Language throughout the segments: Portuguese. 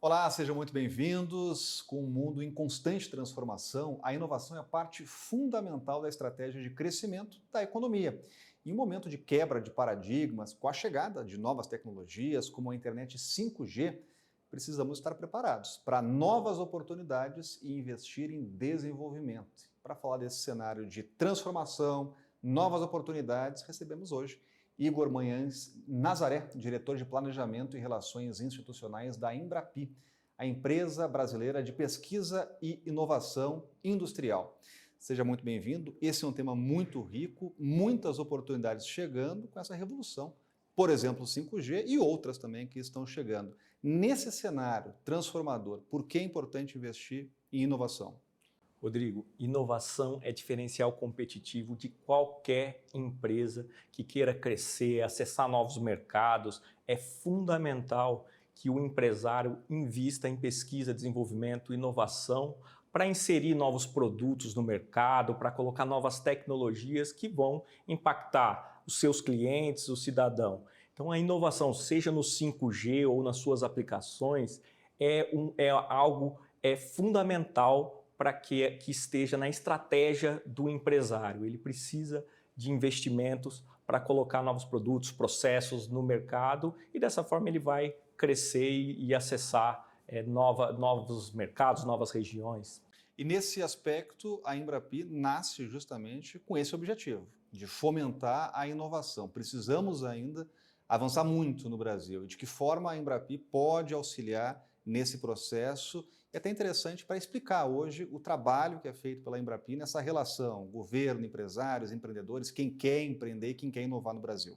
Olá, sejam muito bem-vindos. Com um mundo em constante transformação, a inovação é parte fundamental da estratégia de crescimento da economia. Em um momento de quebra de paradigmas, com a chegada de novas tecnologias, como a internet 5G, precisamos estar preparados para novas oportunidades e investir em desenvolvimento. Para falar desse cenário de transformação, novas oportunidades, recebemos hoje Igor Manhães Nazaré, diretor de Planejamento e Relações Institucionais da Embrapi, a empresa brasileira de pesquisa e inovação industrial. Seja muito bem-vindo. Esse é um tema muito rico, muitas oportunidades chegando com essa revolução. Por exemplo, o 5G e outras também que estão chegando. Nesse cenário transformador, por que é importante investir em inovação? Rodrigo, inovação é diferencial competitivo de qualquer empresa que queira crescer, acessar novos mercados. É fundamental que o empresário invista em pesquisa, desenvolvimento, inovação para inserir novos produtos no mercado, para colocar novas tecnologias que vão impactar os seus clientes, o cidadão. Então a inovação, seja no 5G ou nas suas aplicações, é algo fundamental para que esteja na estratégia do empresário. Ele precisa de investimentos para colocar novos produtos, processos no mercado e dessa forma ele vai crescer e acessar novos mercados, novas regiões. E nesse aspecto, a Embrapi nasce justamente com esse objetivo, de fomentar a inovação. Precisamos ainda avançar muito no Brasil. E de que forma a Embrapi pode auxiliar nesse processo? É até interessante para explicar hoje o trabalho que é feito pela Embrapi nessa relação governo, empresários, empreendedores, quem quer empreender e quem quer inovar no Brasil.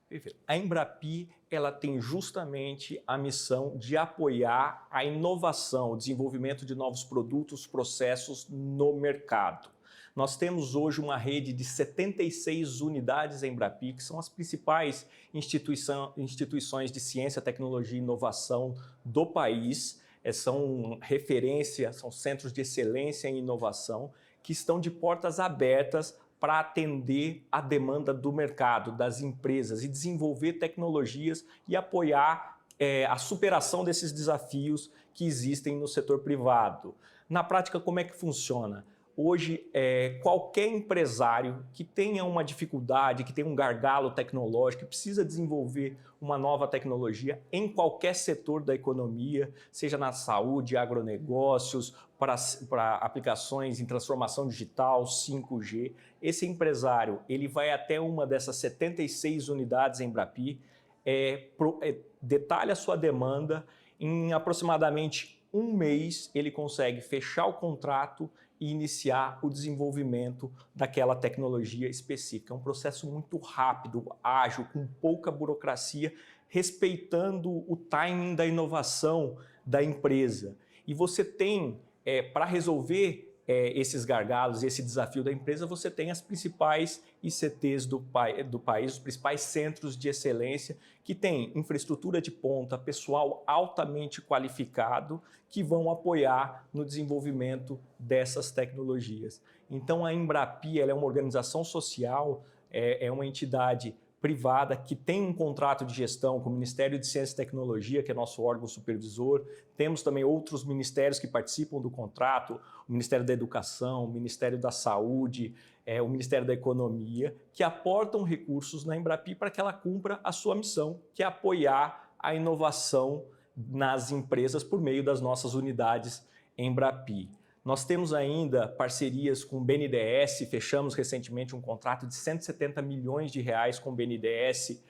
Perfeito. A Embrapi ela tem justamente a missão de apoiar a inovação, o desenvolvimento de novos produtos, processos no mercado. Nós temos hoje uma rede de 76 unidades Embrapi, que são as principais instituições de ciência, tecnologia e inovação do país. São referência, são centros de excelência em inovação, que estão de portas abertas para atender a demanda do mercado, das empresas e desenvolver tecnologias e apoiar a superação desses desafios que existem no setor privado. Na prática, como é que funciona? Hoje, qualquer empresário que tenha uma dificuldade, que tenha um gargalo tecnológico, que precisa desenvolver uma nova tecnologia em qualquer setor da economia, seja na saúde, agronegócios, para aplicações em transformação digital, 5G, esse empresário ele vai até uma dessas 76 unidades Embrapi, detalha a sua demanda, em aproximadamente um mês ele consegue fechar o contrato e iniciar o desenvolvimento daquela tecnologia específica. É um processo muito rápido, ágil, com pouca burocracia, respeitando o timing da inovação da empresa. E você tem, para resolver esses gargalos, esse desafio da empresa, você tem as principais ICTs do país, os principais centros de excelência, que têm infraestrutura de ponta, pessoal altamente qualificado, que vão apoiar no desenvolvimento dessas tecnologias. Então a Embrapi ela é uma organização social, é uma entidade privada que tem um contrato de gestão com o Ministério de Ciência e Tecnologia, que é nosso órgão supervisor. Temos também outros ministérios que participam do contrato, o Ministério da Educação, o Ministério da Saúde, o Ministério da Economia, que aportam recursos na Embrapi para que ela cumpra a sua missão, que é apoiar a inovação nas empresas por meio das nossas unidades Embrapi. Nós temos ainda parcerias com o BNDES, fechamos recentemente um contrato de 170 milhões de reais com o BNDES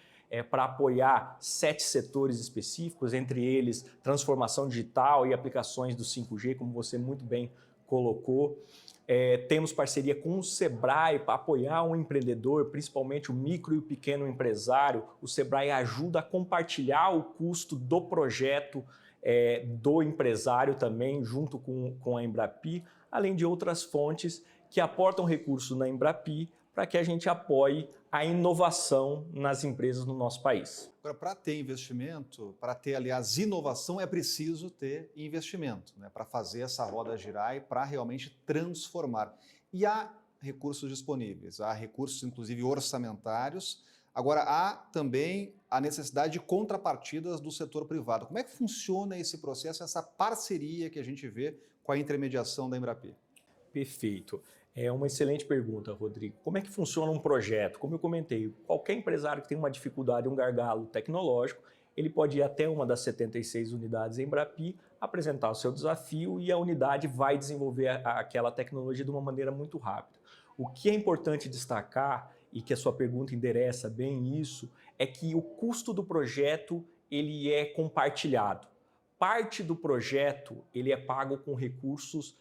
para apoiar 7 setores específicos, entre eles transformação digital e aplicações do 5G, como você muito bem colocou. Temos parceria com o Sebrae para apoiar o empreendedor, principalmente o micro e o pequeno empresário. O Sebrae ajuda a compartilhar o custo do projeto do empresário também, junto com a Embrapi, além de outras fontes que aportam recursos na Embrapi para que a gente apoie a inovação nas empresas no nosso país. Agora, para ter investimento, para ter, aliás, inovação, é preciso ter investimento, né? Para fazer essa roda girar e para realmente transformar. E há recursos disponíveis, há recursos, inclusive orçamentários, Agora, há também a necessidade de contrapartidas do setor privado. Como é que funciona esse processo, essa parceria que a gente vê com a intermediação da Embrapi? Perfeito. É uma excelente pergunta, Rodrigo. Como é que funciona um projeto? Como eu comentei, qualquer empresário que tem uma dificuldade, um gargalo tecnológico, ele pode ir até uma das 76 unidades Embrapi, apresentar o seu desafio e a unidade vai desenvolver aquela tecnologia de uma maneira muito rápida. O que é importante destacar, e que a sua pergunta endereça bem isso, é que o custo do projeto ele é compartilhado. Parte do projeto ele é pago com recursos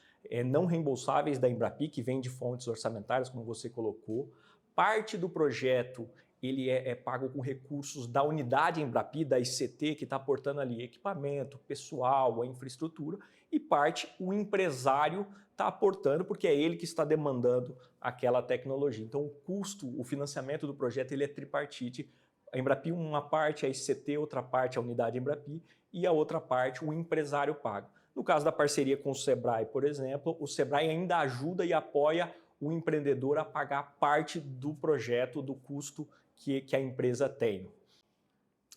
não reembolsáveis da Embrapi, que vem de fontes orçamentárias, como você colocou. Parte do projeto ele é pago com recursos da unidade Embrapi, da ICT, que está aportando ali equipamento, pessoal, a infraestrutura, e parte o empresário está aportando, porque é ele que está demandando aquela tecnologia. Então, o custo, o financiamento do projeto, ele é tripartite. A Embrapi, uma parte, a ICT, outra parte, a unidade Embrapi, e a outra parte, o empresário paga. No caso da parceria com o Sebrae, por exemplo, o Sebrae ainda ajuda e apoia o empreendedor a pagar parte do projeto, do custo que a empresa tem.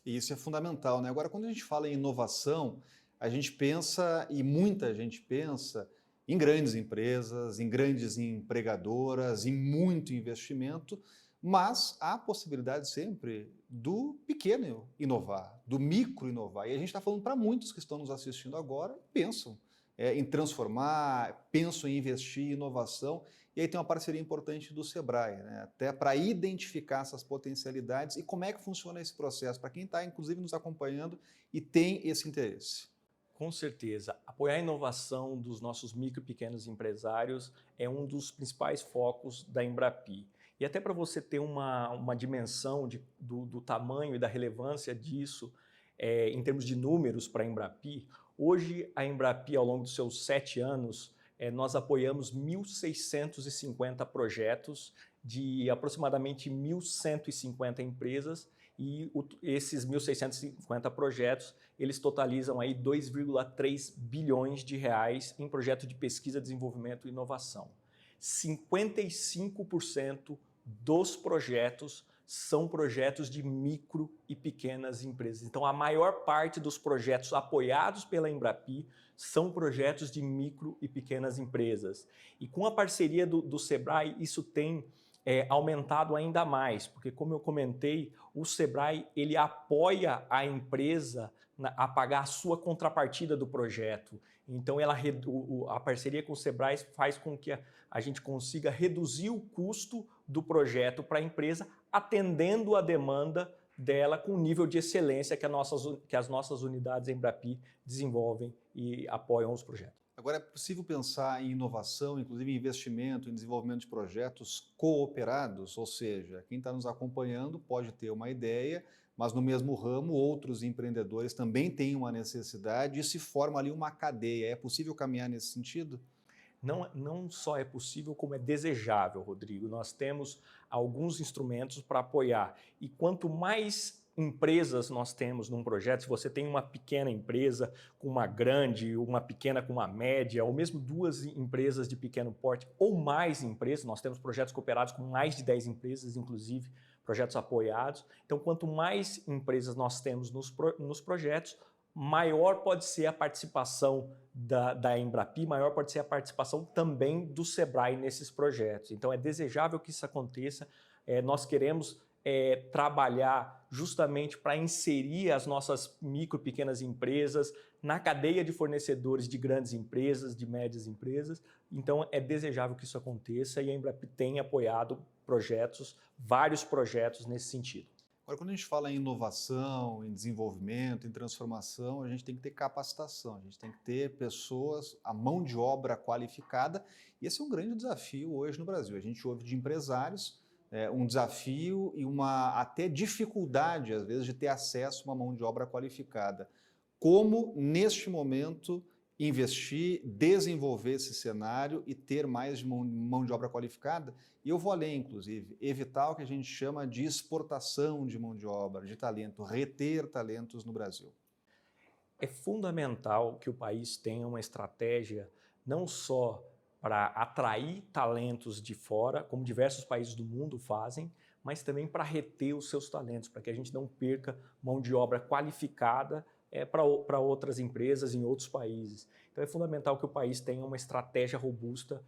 E isso é fundamental, né? Agora, quando a gente fala em inovação, a gente pensa, e muita gente pensa, em grandes empresas, em grandes empregadoras, em muito investimento, mas há a possibilidade sempre do pequeno inovar, do micro inovar. E a gente está falando para muitos que estão nos assistindo agora, pensam em transformar, pensam em investir em inovação. E aí tem uma parceria importante do Sebrae, né? Até para identificar essas potencialidades e como é que funciona esse processo, para quem está, inclusive, nos acompanhando e tem esse interesse. Com certeza. Apoiar a inovação dos nossos micro e pequenos empresários é um dos principais focos da Embrapi. E até para você ter uma dimensão do tamanho e da relevância disso, em termos de números para a Embrapi, hoje a Embrapi, ao longo dos seus 7 anos, nós apoiamos 1.650 projetos de aproximadamente 1.150 empresas e esses 1.650 projetos, eles totalizam aí 2,3 bilhões de reais em projeto de pesquisa, desenvolvimento e inovação. 55% dos projetos são projetos de micro e pequenas empresas. Então, a maior parte dos projetos apoiados pela Embrapi são projetos de micro e pequenas empresas. E com a parceria do Sebrae, isso tem aumentado ainda mais, porque como eu comentei, o Sebrae ele apoia a empresa a pagar a sua contrapartida do projeto. Então a parceria com o Sebrae faz com que a gente consiga reduzir o custo do projeto para a empresa, atendendo a demanda dela com o nível de excelência que as nossas unidades Embrapi desenvolvem e apoiam os projetos. Agora, é possível pensar em inovação, inclusive em investimento, em desenvolvimento de projetos cooperados, ou seja, quem está nos acompanhando pode ter uma ideia, mas no mesmo ramo outros empreendedores também têm uma necessidade e se forma ali uma cadeia. É possível caminhar nesse sentido? Não só é possível, como é desejável, Rodrigo. Nós temos alguns instrumentos para apoiar. E quanto mais empresas nós temos num projeto, se você tem uma pequena empresa com uma grande, uma pequena com uma média, ou mesmo 2 empresas de pequeno porte, ou mais empresas, nós temos projetos cooperados com mais de 10 empresas, inclusive projetos apoiados. Então, quanto mais empresas nós temos nos projetos, maior pode ser a participação da Embrapi, maior pode ser a participação também do Sebrae nesses projetos. Então é desejável que isso aconteça, nós queremos trabalhar justamente para inserir as nossas micro e pequenas empresas na cadeia de fornecedores de grandes empresas, de médias empresas. Então é desejável que isso aconteça e a Embrapi tem apoiado vários projetos nesse sentido. Agora, quando a gente fala em inovação, em desenvolvimento, em transformação, a gente tem que ter capacitação, a gente tem que ter pessoas, a mão de obra qualificada, e esse é um grande desafio hoje no Brasil. A gente ouve de empresários um desafio e uma até dificuldade, às vezes, de ter acesso a uma mão de obra qualificada. Como, neste momento, investir, desenvolver esse cenário e ter mais mão de obra qualificada? E eu vou além, inclusive, evitar o que a gente chama de exportação de mão de obra, de talento, reter talentos no Brasil. É fundamental que o país tenha uma estratégia não só para atrair talentos de fora, como diversos países do mundo fazem, mas também para reter os seus talentos, para que a gente não perca mão de obra qualificada para outras empresas em outros países. Então é fundamental que o país tenha uma estratégia robusta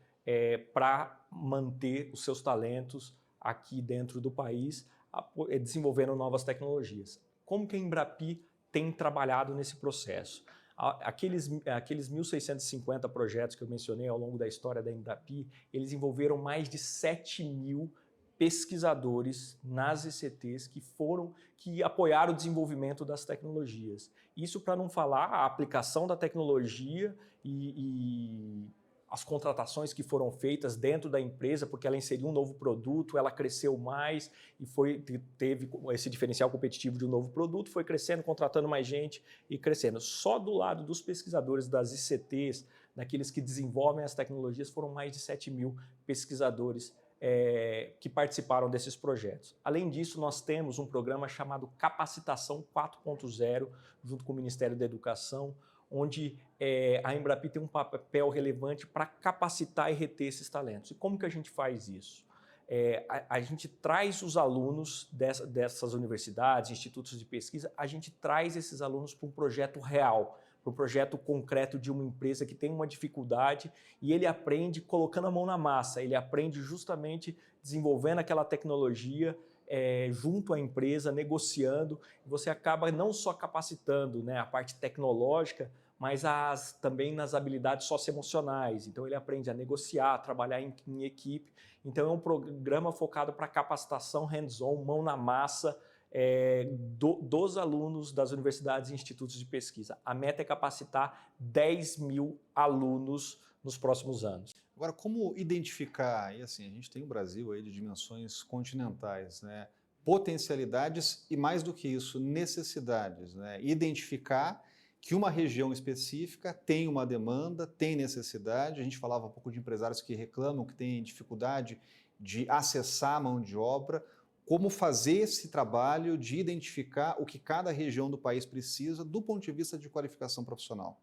para manter os seus talentos aqui dentro do país, desenvolvendo novas tecnologias. Como que a Embrapi tem trabalhado nesse processo? Aqueles 1.650 projetos que eu mencionei ao longo da história da Embrapi, eles envolveram mais de 7.000 pesquisadores nas ECTs que apoiaram o desenvolvimento das tecnologias. Isso para não falar a aplicação da tecnologia e as contratações que foram feitas dentro da empresa, porque ela inseriu um novo produto, ela cresceu mais e teve esse diferencial competitivo de um novo produto, foi crescendo, contratando mais gente e crescendo. Só do lado dos pesquisadores das ICTs, daqueles que desenvolvem as tecnologias, foram mais de 7.000 pesquisadores que participaram desses projetos. Além disso, nós temos um programa chamado Capacitação 4.0, junto com o Ministério da Educação, onde a Embrapi tem um papel relevante para capacitar e reter esses talentos. E como que a gente faz isso? A gente traz os alunos dessas universidades, institutos de pesquisa, a gente traz esses alunos para um projeto real, para um projeto concreto de uma empresa que tem uma dificuldade e ele aprende colocando a mão na massa, ele aprende justamente desenvolvendo aquela tecnologia junto à empresa, negociando, e você acaba não só capacitando, né, a parte tecnológica, mas também nas habilidades socioemocionais. Então ele aprende a negociar, a trabalhar em equipe. Então é um programa focado para capacitação hands-on, mão na massa, dos alunos das universidades e institutos de pesquisa. A meta é capacitar 10.000 alunos nos próximos anos. Agora, como identificar, e assim, a gente tem um Brasil aí de dimensões continentais, né? Potencialidades e, mais do que isso, necessidades, né? Identificar que uma região específica tem uma demanda, tem necessidade. A gente falava um pouco de empresários que reclamam que têm dificuldade de acessar a mão de obra. Como fazer esse trabalho de identificar o que cada região do país precisa do ponto de vista de qualificação profissional?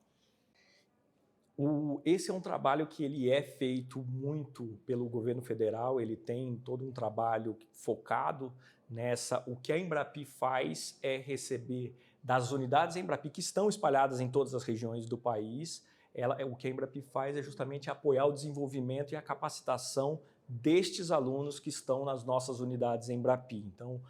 Esse é um trabalho que ele é feito muito pelo governo federal, ele tem todo um trabalho focado nessa. O que a Embrapi faz é receber das unidades Embrapi que estão espalhadas em todas as regiões do país. O que a Embrapi faz é justamente apoiar o desenvolvimento e a capacitação destes alunos que estão nas nossas unidades Embrapi. Então,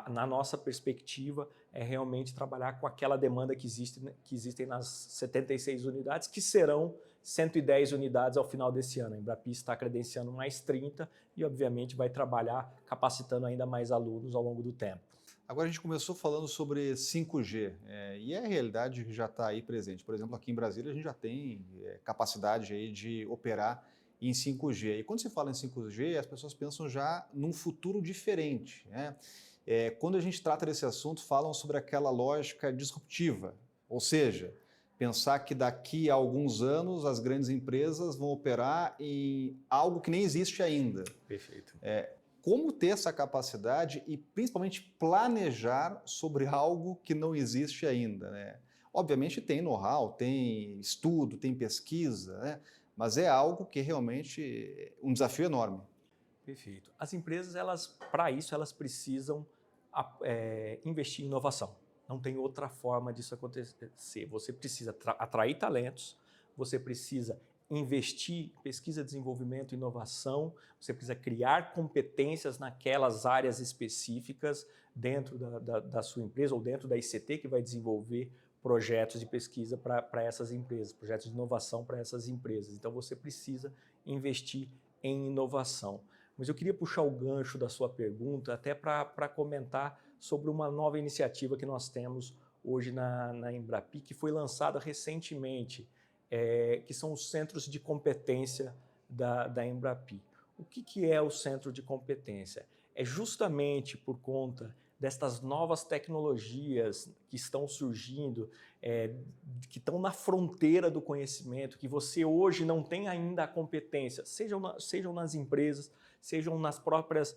na nossa perspectiva, é realmente trabalhar com aquela demanda que existem nas 76 unidades, que serão 110 unidades ao final desse ano. A Embrapi está credenciando mais 30 e, obviamente, vai trabalhar capacitando ainda mais alunos ao longo do tempo. Agora a gente começou falando sobre 5G, e é a realidade que já está aí presente. Por exemplo, aqui em Brasília a gente já tem capacidade aí de operar em 5G. E quando se fala em 5G, as pessoas pensam já num futuro diferente, né? Quando a gente trata desse assunto, falam sobre aquela lógica disruptiva, ou seja, pensar que daqui a alguns anos as grandes empresas vão operar em algo que nem existe ainda. Perfeito. Como ter essa capacidade e principalmente planejar sobre algo que não existe ainda, né? Obviamente tem know-how, tem estudo, tem pesquisa, né? Mas é algo que realmente é um desafio enorme. Perfeito. As empresas, para isso, elas precisam investir em inovação. Não tem outra forma disso acontecer. Você precisa atrair talentos, você precisa investir em pesquisa, desenvolvimento e inovação, você precisa criar competências naquelas áreas específicas dentro da sua empresa ou dentro da ICT que vai desenvolver projetos de pesquisa para essas empresas, projetos de inovação para essas empresas. Então você precisa investir em inovação. Mas eu queria puxar o gancho da sua pergunta até para comentar sobre uma nova iniciativa que nós temos hoje na Embrapi, que foi lançada recentemente, que são os centros de competência da Embrapi. O que é o centro de competência? É justamente por conta destas novas tecnologias que estão surgindo, que estão na fronteira do conhecimento, que você hoje não tem ainda a competência, sejam nas empresas, sejam nas próprias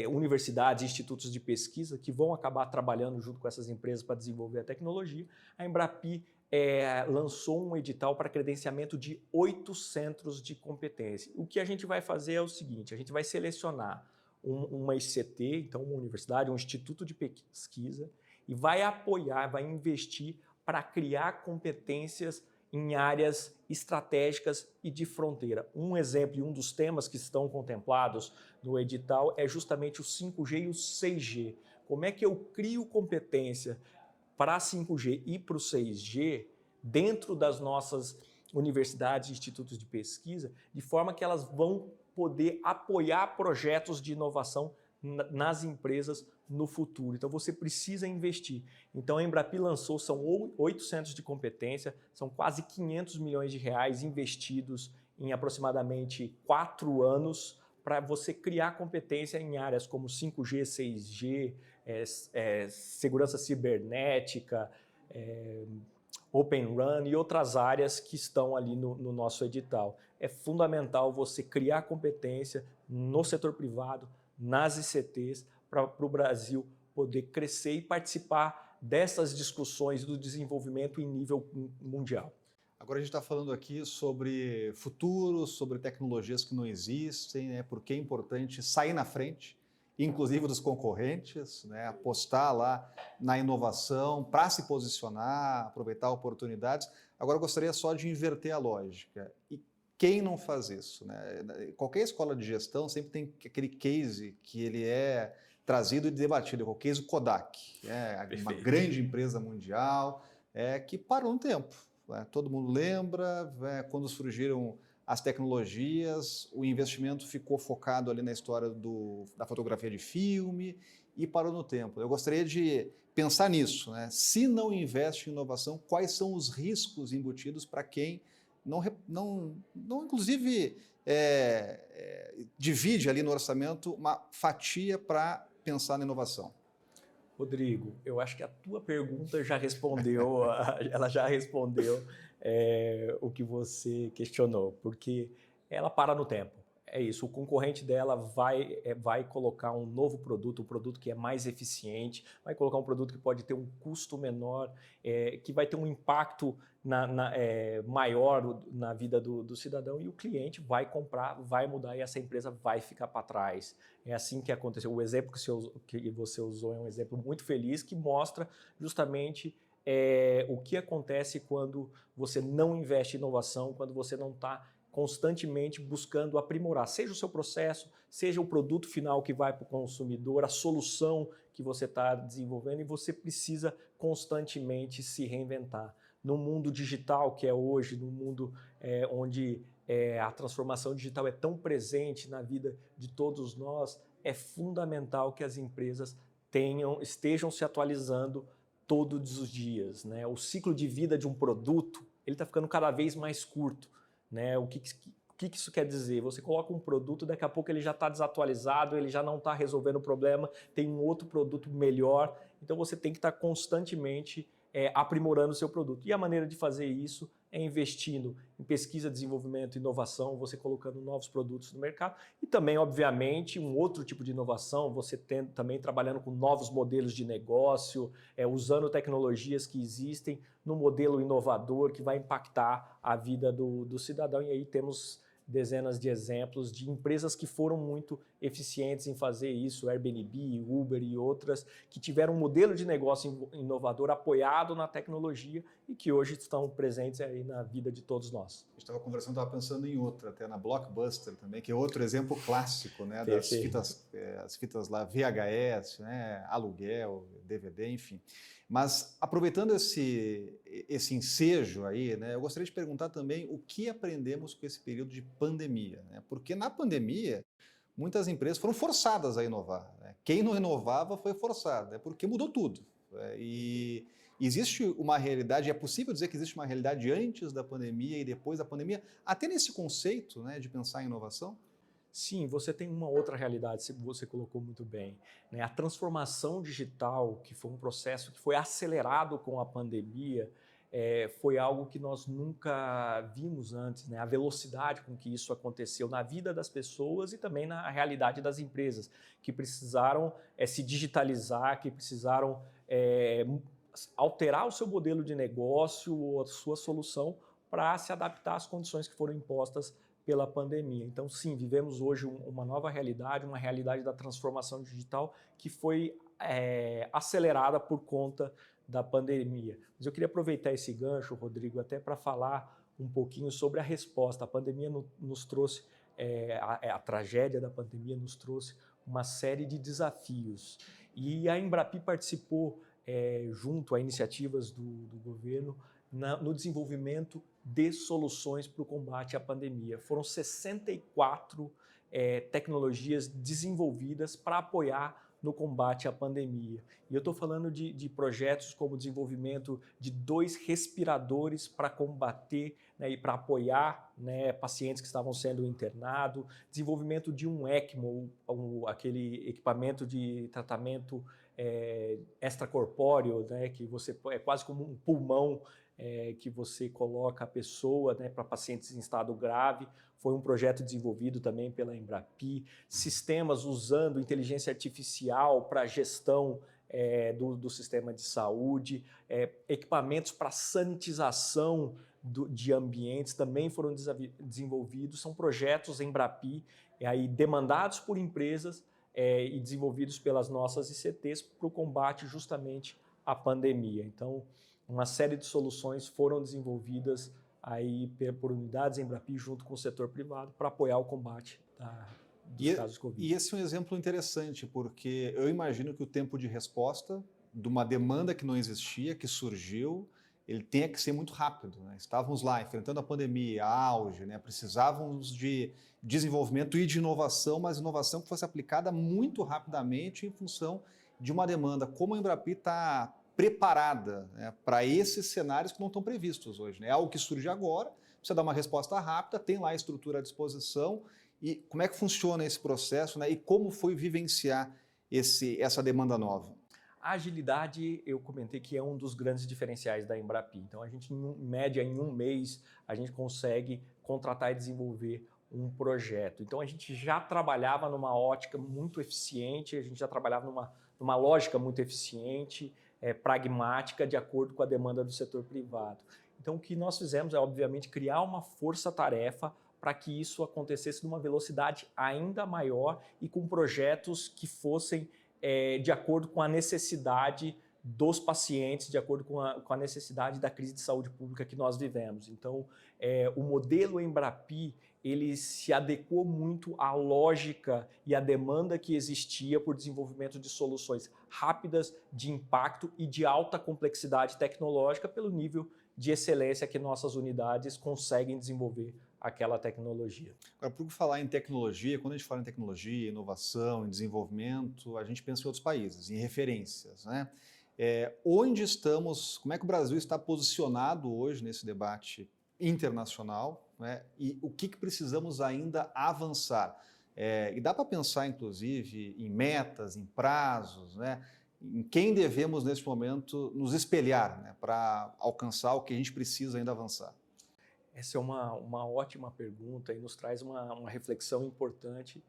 universidades, institutos de pesquisa, que vão acabar trabalhando junto com essas empresas para desenvolver a tecnologia. A Embrapi lançou um edital para credenciamento de 8 centros de competência. O que a gente vai fazer é o seguinte: a gente vai selecionar uma ICT, então uma universidade, um instituto de pesquisa, e vai apoiar, vai investir para criar competências em áreas estratégicas e de fronteira. Um exemplo e um dos temas que estão contemplados no edital é justamente o 5G e o 6G. Como é que eu crio competência para 5G e para o 6G dentro das nossas universidades e institutos de pesquisa, de forma que elas vão poder apoiar projetos de inovação nas empresas no futuro. Então você precisa investir. Então a Embrapi lançou, são 8 centros de competência, são quase 500 milhões de reais investidos em aproximadamente 4 anos para você criar competência em áreas como 5G, 6G, segurança cibernética, Open Run e outras áreas que estão ali no nosso edital. É fundamental você criar competência no setor privado, nas ICTs, para o Brasil poder crescer e participar dessas discussões do desenvolvimento em nível mundial. Agora a gente está falando aqui sobre futuro, sobre tecnologias que não existem, né? Porque é importante sair na frente, inclusive dos concorrentes, né? Apostar lá na inovação para se posicionar, aproveitar oportunidades. Agora eu gostaria só de inverter a lógica. E quem não faz isso, né? Qualquer escola de gestão sempre tem aquele case que ele é trazido e debatido, é o case Kodak, uma grande empresa mundial que parou no tempo. Todo mundo lembra, quando surgiram as tecnologias, o investimento ficou focado ali na história da fotografia de filme e parou no tempo. Eu gostaria de pensar nisso, né? Se não investe em inovação, quais são os riscos embutidos para quem não inclusive, divide ali no orçamento uma fatia para pensar na inovação? Rodrigo, eu acho que a tua pergunta já respondeu, ela já respondeu o que você questionou, porque ela para no tempo. É isso, o concorrente dela vai colocar um novo produto, um produto que é mais eficiente, vai colocar um produto que pode ter um custo menor, que vai ter um impacto maior na vida do cidadão, e o cliente vai comprar, vai mudar e essa empresa vai ficar para trás. É assim que aconteceu. O exemplo que você usou é um exemplo muito feliz que mostra justamente o que acontece quando você não investe em inovação, quando você não está constantemente buscando aprimorar, seja o seu processo, seja o produto final que vai para o consumidor, a solução que você está desenvolvendo, e você precisa constantemente se reinventar. No mundo digital que é hoje, no mundo onde a transformação digital é tão presente na vida de todos nós, é fundamental que as empresas estejam se atualizando todos os dias, né? O ciclo de vida de um produto ele está ficando cada vez mais curto. Né? O que isso quer dizer? Você coloca um produto, daqui a pouco ele já está desatualizado, ele já não está resolvendo o problema, tem um outro produto melhor, então você tem que estar constantemente aprimorando o seu produto. E a maneira de fazer isso é investindo em pesquisa, desenvolvimento, inovação, você colocando novos produtos no mercado e também, obviamente, um outro tipo de inovação, você também trabalhando com novos modelos de negócio, usando tecnologias que existem no modelo inovador que vai impactar a vida do cidadão. E aí temos dezenas de exemplos de empresas que foram muito eficientes em fazer isso, Airbnb, Uber e outras, que tiveram um modelo de negócio inovador apoiado na tecnologia e que hoje estão presentes aí na vida de todos nós. A gente estava conversando, estava pensando em outra, até na Blockbuster também, que é outro exemplo clássico, né, das fitas lá VHS, né, aluguel, DVD, enfim. Mas aproveitando esse ensejo aí, né, eu gostaria de perguntar também o que aprendemos com esse período de pandemia, né? Porque na pandemia muitas empresas foram forçadas a inovar, né? Quem não inovava foi forçado, né? Porque mudou tudo. E existe uma realidade, é possível dizer que existe uma realidade antes da pandemia e depois da pandemia, até nesse conceito, né, de pensar em inovação? Sim, você tem uma outra realidade, você colocou muito bem, né? A transformação digital, que foi um processo que foi acelerado com a pandemia, foi algo que nós nunca vimos antes, né? A velocidade com que isso aconteceu na vida das pessoas e também na realidade das empresas, que precisaram se digitalizar, que precisaram alterar o seu modelo de negócio, a sua solução, para se adaptar às condições que foram impostas pela pandemia. Então, sim, vivemos hoje uma nova realidade, uma realidade da transformação digital que foi acelerada por conta da pandemia. Mas eu queria aproveitar esse gancho, Rodrigo, até para falar um pouquinho sobre a resposta. A pandemia nos trouxe, a tragédia da pandemia nos trouxe uma série de desafios. E a Embrapi participou, junto a iniciativas do governo, no desenvolvimento de soluções para o combate à pandemia. Foram 64 tecnologias desenvolvidas para apoiar no combate à pandemia. E eu estou falando de projetos como o desenvolvimento de 2 respiradores para combater, né, e para apoiar, né, pacientes que estavam sendo internados, desenvolvimento de um ECMO, aquele equipamento de tratamento extracorpóreo, né, que você é quase como um pulmão que você coloca a pessoa, né, para pacientes em estado grave. Foi um projeto desenvolvido também pela Embrapi. Sistemas usando inteligência artificial para gestão do sistema de saúde. Equipamentos para sanitização de ambientes também foram desenvolvidos. São projetos Embrapi aí demandados por empresas e desenvolvidos pelas nossas ICTs para o combate justamente à pandemia. Então, uma série de soluções foram desenvolvidas aí por unidades Embrapi junto com o setor privado para apoiar o combate dos casos de Covid. E esse é um exemplo interessante, porque eu imagino que o tempo de resposta de uma demanda que não existia, que surgiu, ele tenha que ser muito rápido, né? Estávamos lá enfrentando a pandemia, auge, né? Precisávamos de desenvolvimento e de inovação, mas inovação que fosse aplicada muito rapidamente em função de uma demanda. Como a Embrapi está preparada, né, para esses cenários que não estão previstos hoje, né? É algo que surge agora, precisa dar uma resposta rápida, tem lá a estrutura à disposição. E como é que funciona esse processo, né? E como foi vivenciar essa demanda nova? A agilidade, eu comentei que é um dos grandes diferenciais da Embrapi. Então, a gente, em média, em um mês, a gente consegue contratar e desenvolver um projeto. Então, a gente já trabalhava numa ótica muito eficiente, a gente já trabalhava numa lógica muito eficiente, pragmática, de acordo com a demanda do setor privado. Então, o que nós fizemos é, obviamente, criar uma força-tarefa para que isso acontecesse numa velocidade ainda maior e com projetos que fossem de acordo com a necessidade dos pacientes, de acordo com a necessidade da crise de saúde pública que nós vivemos. Então, o modelo Embrapi, ele se adequou muito à lógica e à demanda que existia por desenvolvimento de soluções rápidas, de impacto e de alta complexidade tecnológica pelo nível de excelência que nossas unidades conseguem desenvolver aquela tecnologia. Agora, por falar em tecnologia, quando a gente fala em tecnologia, inovação, em desenvolvimento, a gente pensa em outros países, em referências, né? Onde estamos, como é que o Brasil está posicionado hoje nesse debate internacional, né? E o que precisamos ainda avançar? E dá para pensar, inclusive, em metas, em prazos, né? Em quem devemos, neste momento, nos espelhar, né? Para alcançar o que a gente precisa ainda avançar. Essa é uma ótima pergunta e nos traz uma reflexão importante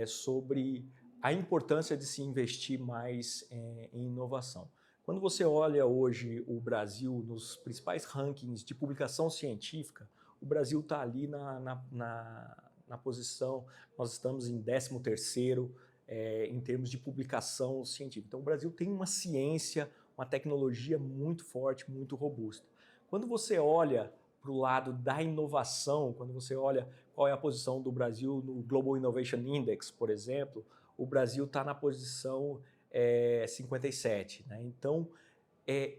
sobre a importância de se investir mais em inovação. Quando você olha hoje o Brasil nos principais rankings de publicação científica, o Brasil está ali na posição, nós estamos em 13º em termos de publicação científica. Então o Brasil tem uma ciência, uma tecnologia muito forte, muito robusta. Quando você olha para o lado da inovação, quando você olha qual é a posição do Brasil no Global Innovation Index, por exemplo, o Brasil está na posição 57. Né? Então,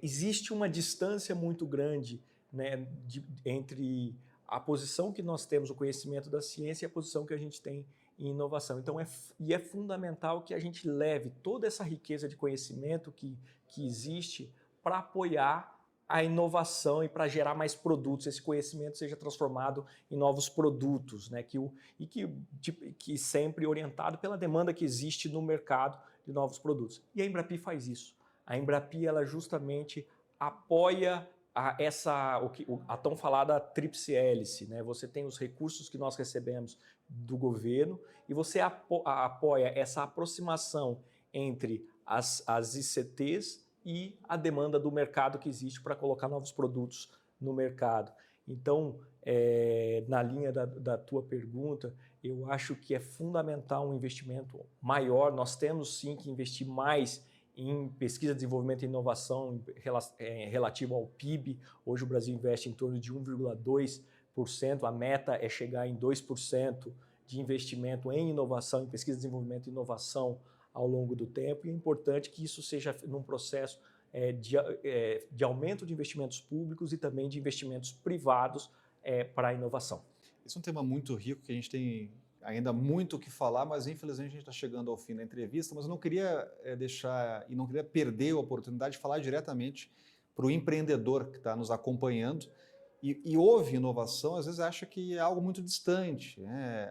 existe uma distância muito grande, né, entre a posição que nós temos, o conhecimento da ciência, e a posição que a gente tem em inovação. Então, é fundamental que a gente leve toda essa riqueza de conhecimento que existe para apoiar a inovação e para gerar mais produtos, esse conhecimento seja transformado em novos produtos, né? que sempre orientado pela demanda que existe no mercado de novos produtos. E a Embrapi faz isso. A Embrapi, ela justamente apoia a tão falada tríplice hélice, né? Você tem os recursos que nós recebemos do governo e você apoia essa aproximação entre as ICTs e a demanda do mercado que existe para colocar novos produtos no mercado. Então, na linha da tua pergunta, eu acho que é fundamental um investimento maior. Nós temos sim que investir mais em pesquisa, desenvolvimento e inovação relativo ao PIB. Hoje o Brasil investe em torno de 1,2%, a meta é chegar em 2% de investimento em inovação, em pesquisa, desenvolvimento e inovação ao longo do tempo, e é importante que isso seja num processo de aumento de investimentos públicos e também de investimentos privados para a inovação. Esse é um tema muito rico que a gente tem ainda muito o que falar, mas infelizmente a gente está chegando ao fim da entrevista, mas eu não queria deixar e não queria perder a oportunidade de falar diretamente para o empreendedor que está nos acompanhando e ouve inovação, às vezes acha que é algo muito distante,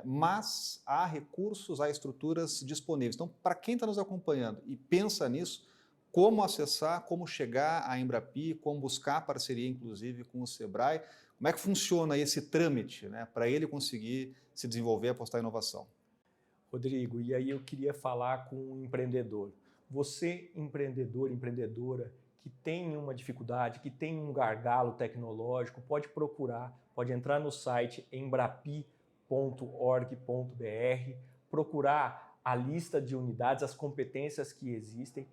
mas há recursos, há estruturas disponíveis. Então, para quem está nos acompanhando e pensa nisso, como acessar, como chegar à Embrapi, como buscar parceria, inclusive, com o Sebrae, como é que funciona esse trâmite, para ele conseguir se desenvolver e apostar em inovação? Rodrigo, e aí eu queria falar com um empreendedor. Você, empreendedor, empreendedora, que tem uma dificuldade, que tem um gargalo tecnológico, pode procurar, pode entrar no site embrapi.org.br, procurar a lista de unidades, as competências que existem,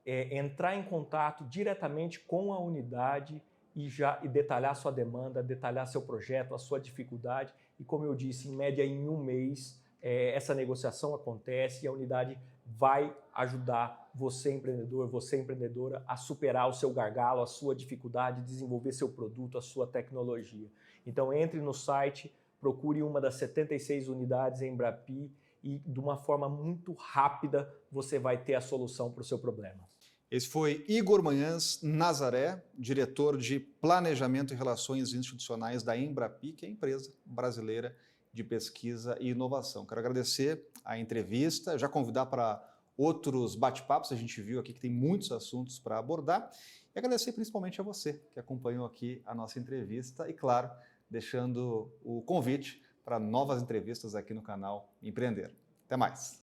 entrar em contato diretamente com a unidade e detalhar sua demanda, detalhar seu projeto, a sua dificuldade. E como eu disse, em média em um mês, essa negociação acontece e a unidade vai ajudar você, empreendedor, você, empreendedora, a superar o seu gargalo, a sua dificuldade, desenvolver seu produto, a sua tecnologia. Então, entre no site, procure uma das 76 unidades em Embrapi e, de uma forma muito rápida, você vai ter a solução para o seu problema. Esse foi Igor Manhãs Nazaré, diretor de Planejamento e Relações Institucionais da Embrapi, que é a empresa brasileira de pesquisa e inovação. Quero agradecer a entrevista, já convidar para outros bate-papos, a gente viu aqui que tem muitos assuntos para abordar, e agradecer principalmente a você que acompanhou aqui a nossa entrevista e, claro, deixando o convite para novas entrevistas aqui no canal Empreender. Até mais!